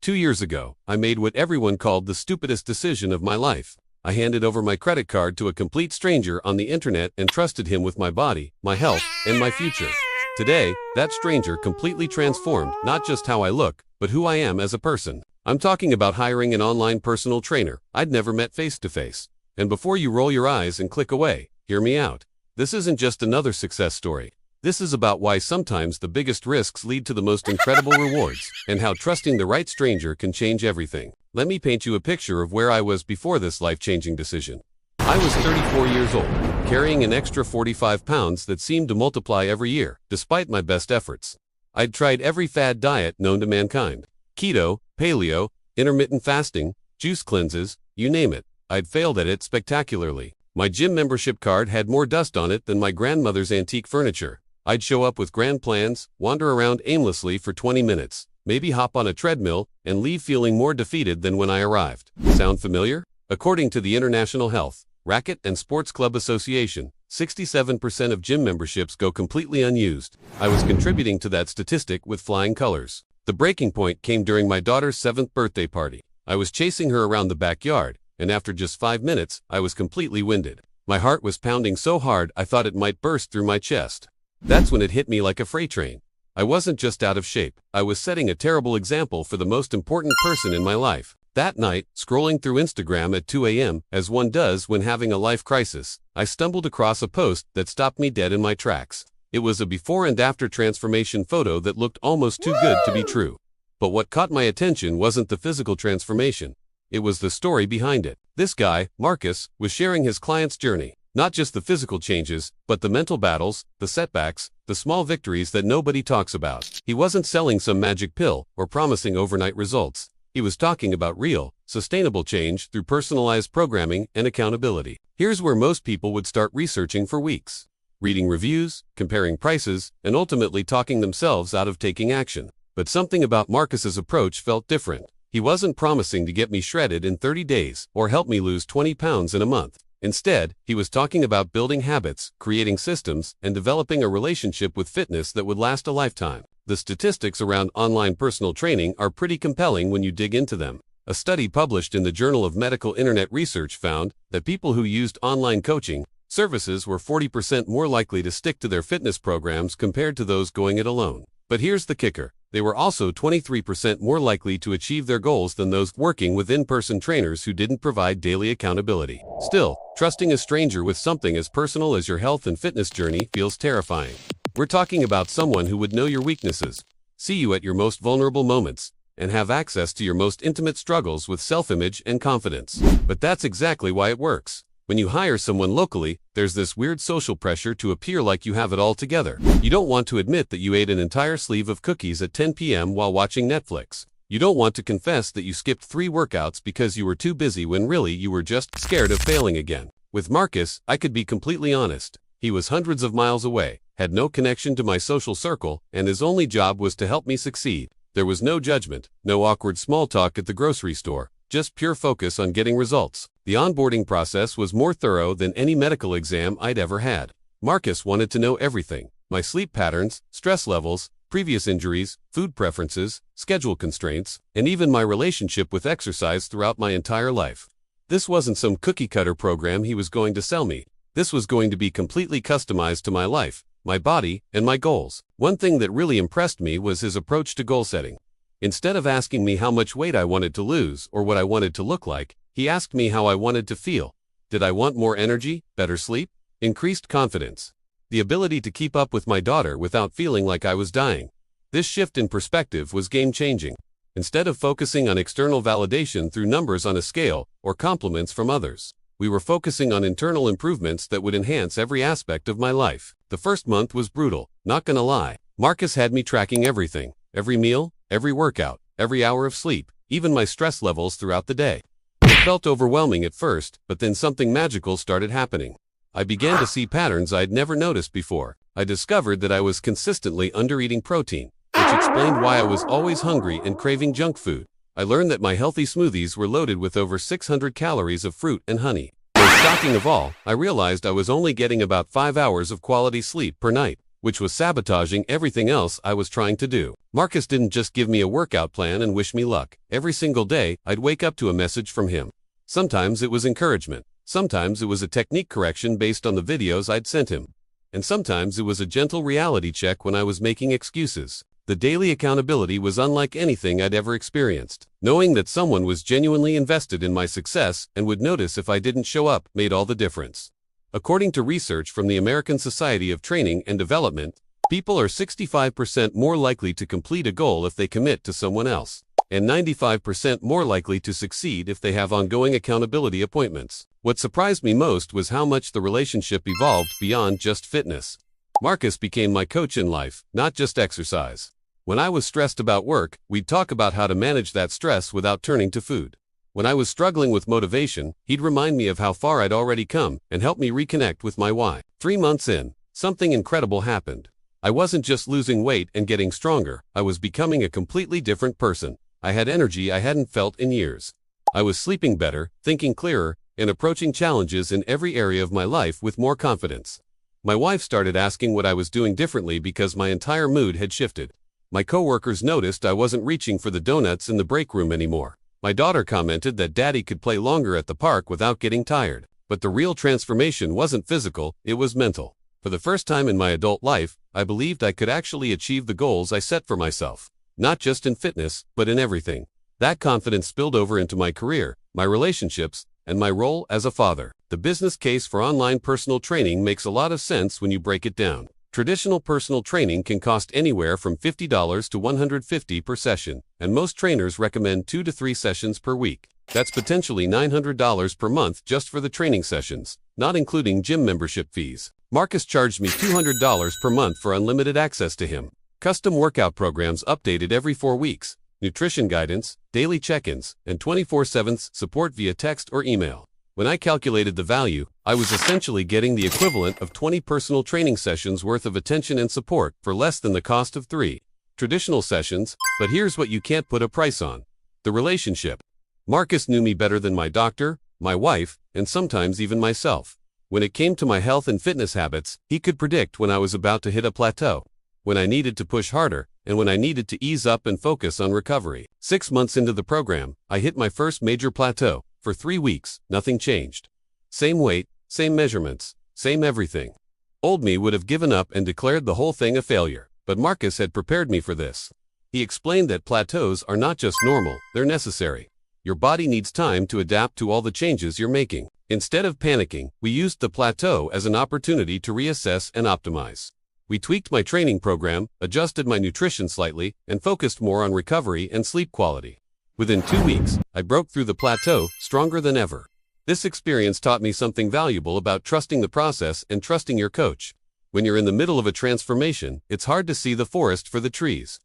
2 years ago, I made what everyone called the stupidest decision of my life. I handed over my credit card to a complete stranger on the internet and trusted him with my body, my health, and my future. Today, that stranger completely transformed not just how I look, but who I am as a person. I'm talking about hiring an online personal trainer I'd never met face to face. And before you roll your eyes and click away, hear me out. This isn't just another success story. This is about why sometimes the biggest risks lead to the most incredible rewards, and how trusting the right stranger can change everything. Let me paint you a picture of where I was before this life-changing decision. I was 34 years old, carrying an extra 45 pounds that seemed to multiply every year, despite my best efforts. I'd tried every fad diet known to mankind. Keto, paleo, intermittent fasting, juice cleanses, you name it. I'd failed at it spectacularly. My gym membership card had more dust on it than my grandmother's antique furniture. I'd show up with grand plans, wander around aimlessly for 20 minutes, maybe hop on a treadmill, and leave feeling more defeated than when I arrived. Sound familiar? According to the International Health, Racquet and Sports Club Association, 67% of gym memberships go completely unused. I was contributing to that statistic with flying colors. The breaking point came during my daughter's 7th birthday party. I was chasing her around the backyard, and after just 5 minutes, I was completely winded. My heart was pounding so hard I thought it might burst through my chest. That's when it hit me like a freight train. I wasn't just out of shape, I was setting a terrible example for the most important person in my life. That night, scrolling through Instagram at 2 a.m., as one does when having a life crisis, I stumbled across a post that stopped me dead in my tracks. It was a before and after transformation photo that looked almost too good to be true. But what caught my attention wasn't the physical transformation. It was the story behind it. This guy, Marcus, was sharing his client's journey. Not just the physical changes, but the mental battles, the setbacks, the small victories that nobody talks about. He wasn't selling some magic pill or promising overnight results. He was talking about real, sustainable change through personalized programming and accountability. Here's where most people would start researching for weeks. Reading reviews, comparing prices, and ultimately talking themselves out of taking action. But something about Marcus's approach felt different. He wasn't promising to get me shredded in 30 days or help me lose 20 pounds in a month. Instead, he was talking about building habits, creating systems, and developing a relationship with fitness that would last a lifetime. The statistics around online personal training are pretty compelling when you dig into them. A study published in the Journal of Medical Internet Research found that people who used online coaching services were 40% more likely to stick to their fitness programs compared to those going it alone. But here's the kicker. They were also 23% more likely to achieve their goals than those working with in-person trainers who didn't provide daily accountability. Still, trusting a stranger with something as personal as your health and fitness journey feels terrifying. We're talking about someone who would know your weaknesses, see you at your most vulnerable moments, and have access to your most intimate struggles with self-image and confidence. But that's exactly why it works. When you hire someone locally, there's this weird social pressure to appear like you have it all together. You don't want to admit that you ate an entire sleeve of cookies at 10 p.m. while watching Netflix. You don't want to confess that you skipped 3 workouts because you were too busy when really you were just scared of failing again. With Marcus, I could be completely honest. He was hundreds of miles away, had no connection to my social circle, and his only job was to help me succeed. There was no judgment, no awkward small talk at the grocery store, just pure focus on getting results. The onboarding process was more thorough than any medical exam I'd ever had. Marcus wanted to know everything: my sleep patterns, stress levels, previous injuries, food preferences, schedule constraints, and even my relationship with exercise throughout my entire life. This wasn't some cookie-cutter program he was going to sell me. This was going to be completely customized to my life, my body, and my goals. One thing that really impressed me was his approach to goal setting. Instead of asking me how much weight I wanted to lose or what I wanted to look like, he asked me how I wanted to feel. Did I want more energy, better sleep, increased confidence, the ability to keep up with my daughter without feeling like I was dying? This shift in perspective was game-changing. Instead of focusing on external validation through numbers on a scale or compliments from others, we were focusing on internal improvements that would enhance every aspect of my life. The first month was brutal, not gonna lie. Marcus had me tracking everything: every meal, every workout, every hour of sleep, even my stress levels throughout the day. It felt overwhelming at first, but then something magical started happening. I began to see patterns I'd never noticed before. I discovered that I was consistently undereating protein, which explained why I was always hungry and craving junk food. I learned that my healthy smoothies were loaded with over 600 calories of fruit and honey. Most shocking of all, I realized I was only getting about 5 hours of quality sleep per night. which was sabotaging everything else I was trying to do. Marcus didn't just give me a workout plan and wish me luck. Every single day, I'd wake up to a message from him. Sometimes it was encouragement. Sometimes it was a technique correction based on the videos I'd sent him. And sometimes it was a gentle reality check when I was making excuses. The daily accountability was unlike anything I'd ever experienced. Knowing that someone was genuinely invested in my success and would notice if I didn't show up made all the difference. According to research from the American Society of Training and Development, people are 65% more likely to complete a goal if they commit to someone else, and 95% more likely to succeed if they have ongoing accountability appointments. What surprised me most was how much the relationship evolved beyond just fitness. Marcus became my coach in life, not just exercise. When I was stressed about work, we'd talk about how to manage that stress without turning to food. When I was struggling with motivation, he'd remind me of how far I'd already come and help me reconnect with my why. 3 months in, something incredible happened. I wasn't just losing weight and getting stronger, I was becoming a completely different person. I had energy I hadn't felt in years. I was sleeping better, thinking clearer, and approaching challenges in every area of my life with more confidence. My wife started asking what I was doing differently because my entire mood had shifted. My coworkers noticed I wasn't reaching for the donuts in the break room anymore. My daughter commented that Daddy could play longer at the park without getting tired. But the real transformation wasn't physical, it was mental. For the first time in my adult life, I believed I could actually achieve the goals I set for myself. Not just in fitness, but in everything. That confidence spilled over into my career, my relationships, and my role as a father. The business case for online personal training makes a lot of sense when you break it down. Traditional personal training can cost anywhere from $50 to $150 per session, and most trainers recommend 2 to 3 sessions per week. That's potentially $900 per month just for the training sessions, not including gym membership fees. Marcus charged me $200 per month for unlimited access to him. Custom workout programs updated every 4 weeks, nutrition guidance, daily check-ins, and 24/7 support via text or email. When I calculated the value, I was essentially getting the equivalent of 20 personal training sessions worth of attention and support for less than the cost of 3 traditional sessions. But here's what you can't put a price on: the relationship. Marcus knew me better than my doctor, my wife, and sometimes even myself. When it came to my health and fitness habits, he could predict when I was about to hit a plateau, when I needed to push harder, and when I needed to ease up and focus on recovery. 6 months into the program, I hit my first major plateau. For 3 weeks, nothing changed. Same weight, same measurements, same everything. Old me would have given up and declared the whole thing a failure, but Marcus had prepared me for this. He explained that plateaus are not just normal, they're necessary. Your body needs time to adapt to all the changes you're making. Instead of panicking, we used the plateau as an opportunity to reassess and optimize. We tweaked my training program, adjusted my nutrition slightly, and focused more on recovery and sleep quality. Within 2 weeks, I broke through the plateau, stronger than ever. This experience taught me something valuable about trusting the process and trusting your coach. When you're in the middle of a transformation, it's hard to see the forest for the trees.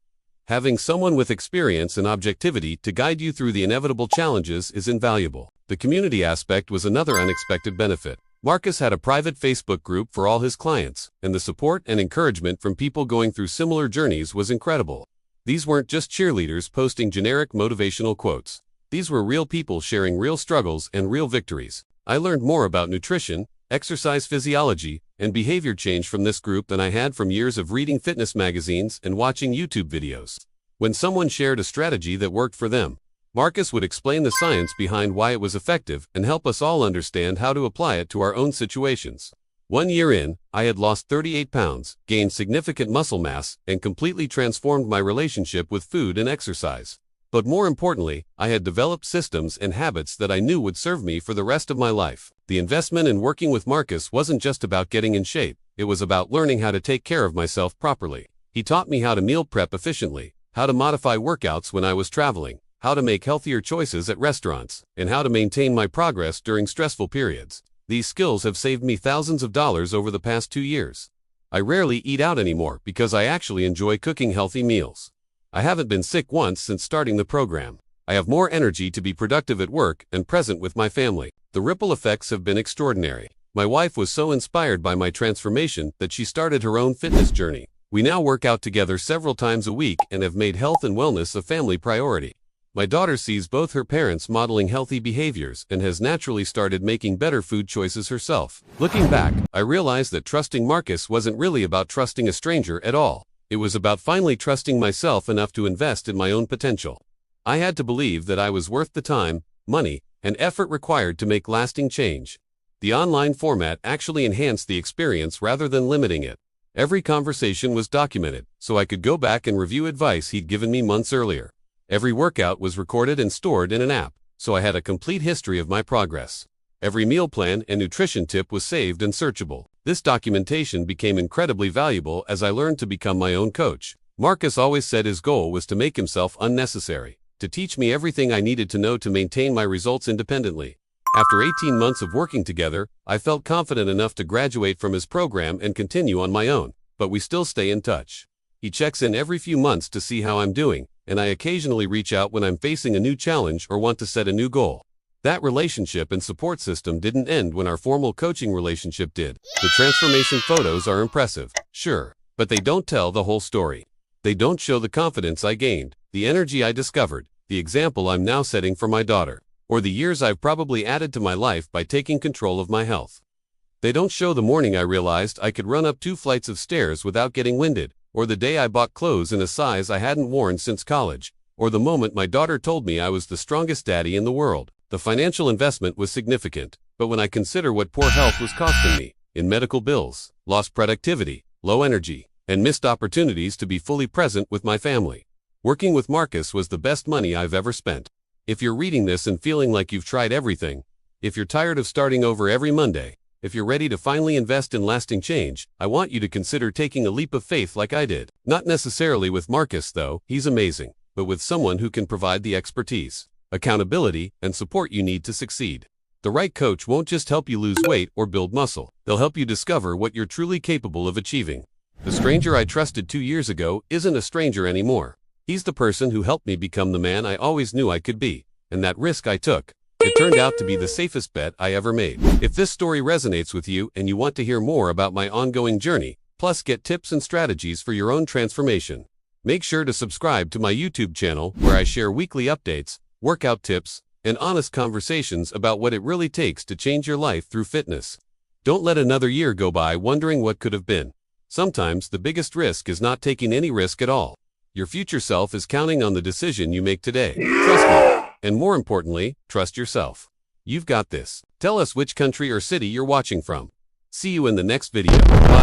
Having someone with experience and objectivity to guide you through the inevitable challenges is invaluable. The community aspect was another unexpected benefit. Marcus had a private Facebook group for all his clients, and the support and encouragement from people going through similar journeys was incredible. These weren't just cheerleaders posting generic motivational quotes. These were real people sharing real struggles and real victories. I learned more about nutrition, exercise physiology, and behavior change from this group than I had from years of reading fitness magazines and watching YouTube videos. When someone shared a strategy that worked for them, Marcus would explain the science behind why it was effective and help us all understand how to apply it to our own situations. 1 year in, I had lost 38 pounds, gained significant muscle mass, and completely transformed my relationship with food and exercise. But more importantly, I had developed systems and habits that I knew would serve me for the rest of my life. The investment in working with Marcus wasn't just about getting in shape, it was about learning how to take care of myself properly. He taught me how to meal prep efficiently, how to modify workouts when I was traveling, how to make healthier choices at restaurants, and how to maintain my progress during stressful periods. These skills have saved me thousands of dollars over the past 2 years. I rarely eat out anymore because I actually enjoy cooking healthy meals. I haven't been sick once since starting the program. I have more energy to be productive at work and present with my family. The ripple effects have been extraordinary. My wife was so inspired by my transformation that she started her own fitness journey. We now work out together several times a week and have made health and wellness a family priority. My daughter sees both her parents modeling healthy behaviors and has naturally started making better food choices herself. Looking back, I realized that trusting Marcus wasn't really about trusting a stranger at all. It was about finally trusting myself enough to invest in my own potential. I had to believe that I was worth the time, money, and effort required to make lasting change. The online format actually enhanced the experience rather than limiting it. Every conversation was documented, so I could go back and review advice he'd given me months earlier. Every workout was recorded and stored in an app, so I had a complete history of my progress. Every meal plan and nutrition tip was saved and searchable. This documentation became incredibly valuable as I learned to become my own coach. Marcus always said his goal was to make himself unnecessary, to teach me everything I needed to know to maintain my results independently. After 18 months of working together, I felt confident enough to graduate from his program and continue on my own, but we still stay in touch. He checks in every few months to see how I'm doing, and I occasionally reach out when I'm facing a new challenge or want to set a new goal. That relationship and support system didn't end when our formal coaching relationship did. The transformation photos are impressive, sure, but they don't tell the whole story. They don't show the confidence I gained, the energy I discovered, the example I'm now setting for my daughter, or the years I've probably added to my life by taking control of my health. They don't show the morning I realized I could run up 2 flights of stairs without getting winded, or the day I bought clothes in a size I hadn't worn since college, or the moment my daughter told me I was the strongest daddy in the world. The financial investment was significant, but when I consider what poor health was costing me, in medical bills, lost productivity, low energy, and missed opportunities to be fully present with my family, working with Marcus was the best money I've ever spent. If you're reading this and feeling like you've tried everything, if you're tired of starting over every Monday, if you're ready to finally invest in lasting change, I want you to consider taking a leap of faith like I did. Not necessarily with Marcus though, he's amazing, but with someone who can provide the expertise, accountability, and support you need to succeed. The right coach won't just help you lose weight or build muscle, they'll help you discover what you're truly capable of achieving. The stranger I trusted 2 years ago isn't a stranger anymore. He's the person who helped me become the man I always knew I could be, and that risk I took, it turned out to be the safest bet I ever made. If this story resonates with you and you want to hear more about my ongoing journey, plus get tips and strategies for your own transformation, make sure to subscribe to my YouTube channel where I share weekly updates, workout tips, and honest conversations about what it really takes to change your life through fitness. Don't let another year go by wondering what could have been. Sometimes the biggest risk is not taking any risk at all. Your future self is counting on the decision you make today. Trust me. And more importantly, trust yourself. You've got this. Tell us which country or city you're watching from. See you in the next video. Bye.